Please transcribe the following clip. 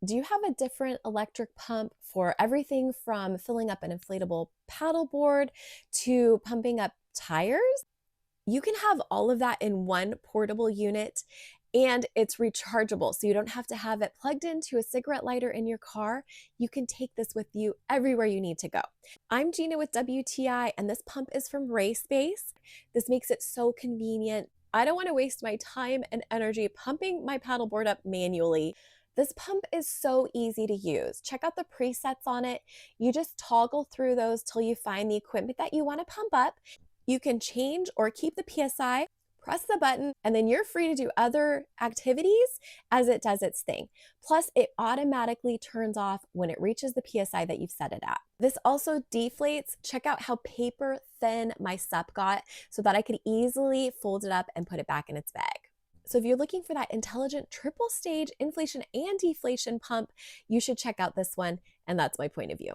Do you have a different electric pump for everything from filling up an inflatable paddleboard to pumping up tires? You can have all of that in one portable unit, and it's rechargeable. So you don't have to have it plugged into a cigarette lighter in your car. You can take this with you everywhere you need to go. I'm Gina with WTI, and this pump is from Rayspace. This makes it so convenient. I don't want to waste my time and energy pumping my paddleboard up manually. This pump is so easy to use. Check out the presets on it. You just toggle through those till you find the equipment that you want to pump up. You can change or keep the PSI, press the button, and then you're free to do other activities as it does its thing. Plus, it automatically turns off when it reaches the PSI that you've set it at. This also deflates. Check out how paper thin my SUP got so that I could easily fold it up and put it back in its bag. So if you're looking for that intelligent triple stage inflation and deflation pump, you should check out this one, and that's my point of view.